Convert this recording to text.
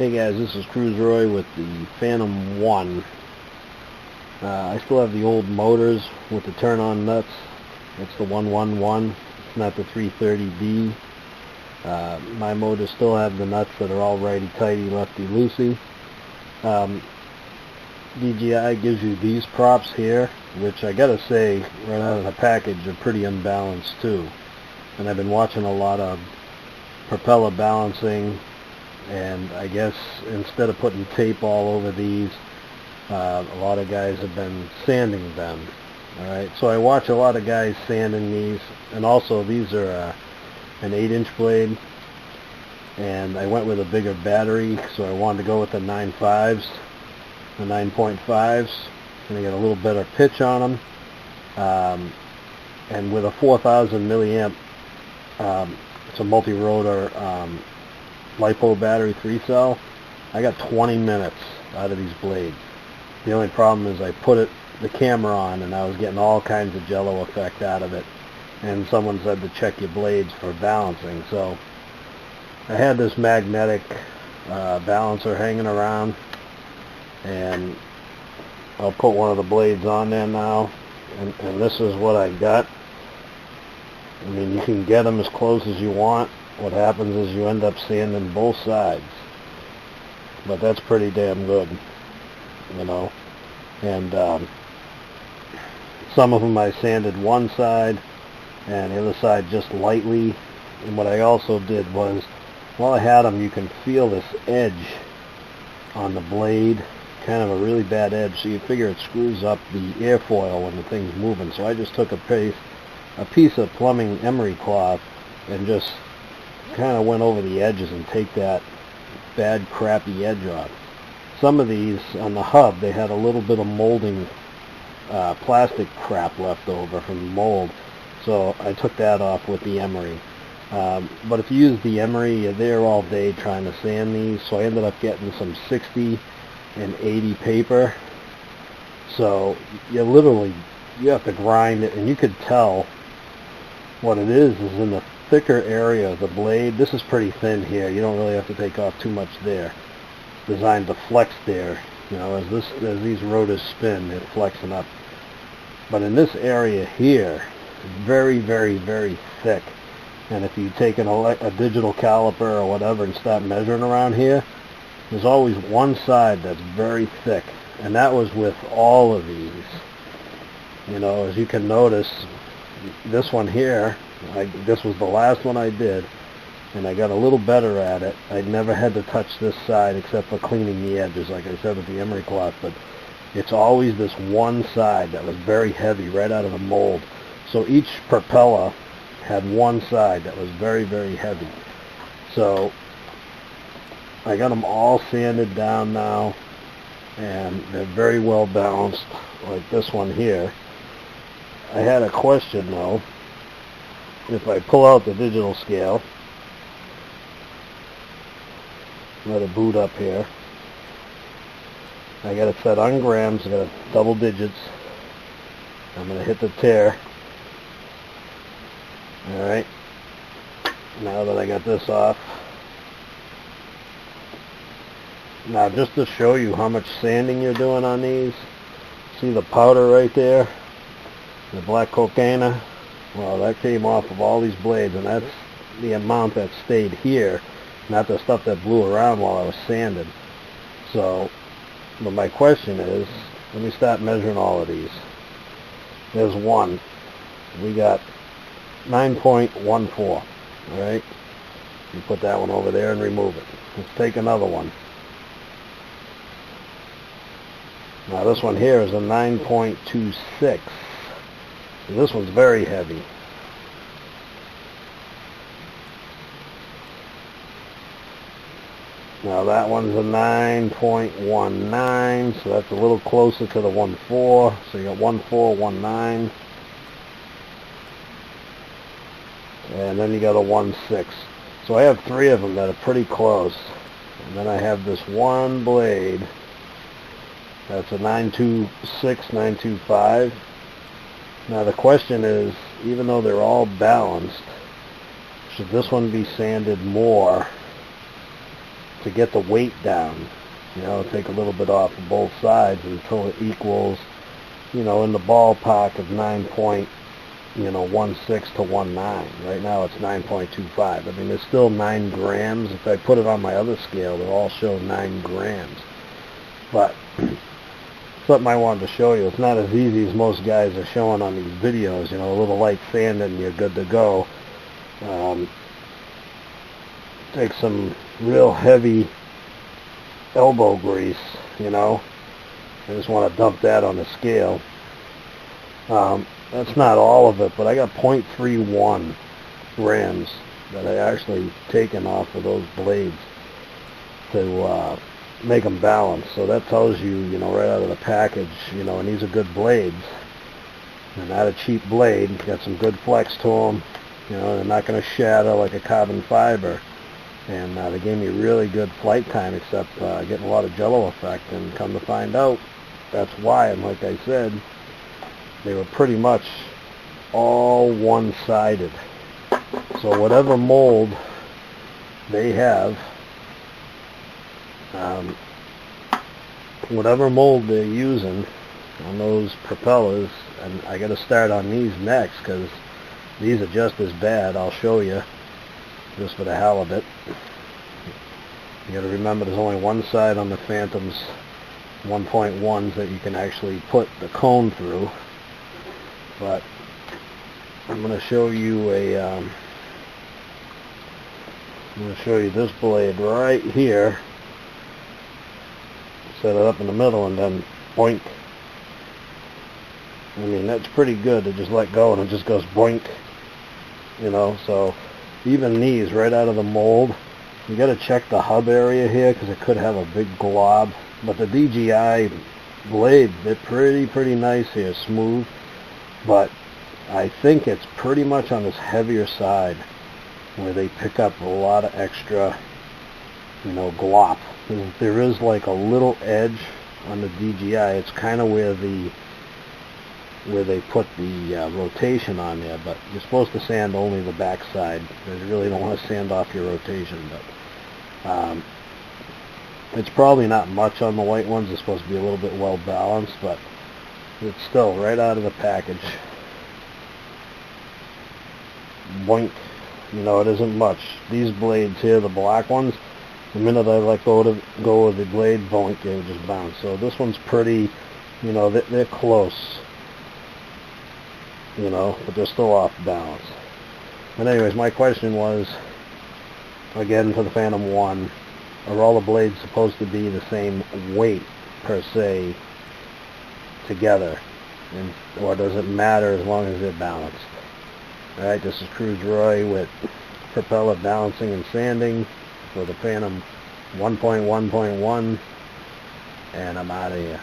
Hey guys, this is Cruiseroy with the Phantom 1. I still have the old motors with the turn-on nuts. It's the 111. It's not the 330D. My motors still have the nuts that are all righty-tighty, lefty-loosey. DJI gives you these props here, which I gotta say, right out of the package, are pretty unbalanced too. And I've been watching a lot of propeller balancing, and I guess instead of putting tape all over these, a lot of guys have been sanding them. Alright, so I watch a lot of guys sanding these, and also these are an 8-inch blade, and I went with a bigger battery, so I wanted to go with the 9.5s, the 9.5s, and I get a little better pitch on them, and with a 4,000 milliamp, it's a multi-rotor LiPo battery 3-cell, I got 20 minutes out of these blades. The only problem is I put the camera on, and I was getting all kinds of jello effect out of it, and someone said to check your blades for balancing. So I had this magnetic balancer hanging around, and I'll put one of the blades on there now, and this is what I got. I mean, you can get them as close as you want. What happens is you end up sanding both sides, but that's pretty damn good, you know. And some of them I sanded one side and the other side just lightly. And what I also did was, while I had them, you can feel this edge on the blade, kind of a really bad edge, so you figure it screws up the airfoil when the thing's moving. So I just took a piece of plumbing emery cloth and just kind of went over the edges and take that bad crappy edge off. Some of these on the hub, they had a little bit of molding plastic crap left over from the mold, so I took that off with the emery. But if you use the emery, you're there all day trying to sand these, so I ended up getting some 60 and 80 paper. So you have to grind it, and you could tell what it is in the thicker area of the blade. This is pretty thin here. You don't really have to take off too much there. It's designed to flex there. You know, as these rotors spin, they're flexing up. But in this area here, it's very, very, very thick. And if you take a digital caliper or whatever and start measuring around here, there's always one side that's very thick. And that was with all of these. You know, as you can notice, this one here, this was the last one I did, and I got a little better at it. I never had to touch this side except for cleaning the edges, like I said with the emery cloth, but it's always this one side that was very heavy right out of the mold. So each propeller had one side that was very, very heavy. So I got them all sanded down now, and they're very well balanced, like this one here. I had a question though. If I pull out the digital scale, let it boot up here, I got it set on grams, I got double digits. I'm going to hit the tare. Alright, now that I got this off, now just to show you how much sanding you're doing on these, see the powder right there, the black cocaina? Well, that came off of all these blades, and that's the amount that stayed here, not the stuff that blew around while I was sanding. So, but my question is, let me start measuring all of these. There's one. We got 9.14, alright? You put that one over there and remove it. Let's take another one. Now this one here is a 9.26. This one's very heavy. Now that one's a 9.19, so that's a little closer to the 1.4. So you got 1.4, 1.9. And then you got a 1.6. So I have three of them that are pretty close. And then I have this one blade that's a 9.26, 9.25. Now the question is, even though they're all balanced, should this one be sanded more to get the weight down. Take a little bit off of both sides until it equals, in the ballpark of 9.16 to 19. Right now it's 9.25. I mean, it's still 9 grams. If I put it on my other scale, it'll all show 9 grams. But something I wanted to show you. It's not as easy as most guys are showing on these videos. A little light sand and you're good to go. Take some real heavy elbow grease, I just want to dump that on the scale. That's not all of it, but I got 0.31 grams that I actually taken off of those blades to make them balance. So that tells you, right out of the package, and these are good blades. They're not a cheap blade. Got some good flex to them. They're not going to shatter like a carbon fiber. And they gave me really good flight time, except getting a lot of jello effect. And come to find out, that's why. And like I said, they were pretty much all one-sided. So whatever mold they have, whatever mold they're using on those propellers, and I got to start on these next because these are just as bad. I'll show you, just for the hell of it. You got to remember there's only one side on the Phantoms 1.1s that you can actually put the cone through. But I'm going to show you I'm going to show you this blade right here. Set it up in the middle and then boink. I mean, that's pretty good to just let go and it just goes boink. So even these right out of the mold, you got to check the hub area here because it could have a big glob. But the DJI blades, they're pretty nice here, smooth. But I think it's pretty much on this heavier side where they pick up a lot of extra, glop. There is like a little edge on the DJI. It's kind of where they put the rotation on there, but you're supposed to sand only the back side. You really don't want to sand off your rotation, but it's probably not much on the white ones. It's supposed to be a little bit well balanced, but it's still right out of the package. Boink. It isn't much. These blades here, the black ones, the minute I let go of the blade, boink, it would just bounce. So this one's pretty, they're close. But they're still off balance. But anyways, my question was, again, for the Phantom 1, are all the blades supposed to be the same weight, per se, together? Or does it matter as long as they're balanced? Alright, this is Cruise Roy with propeller balancing and sanding for the Phantom 1.1.1, and I'm out of here.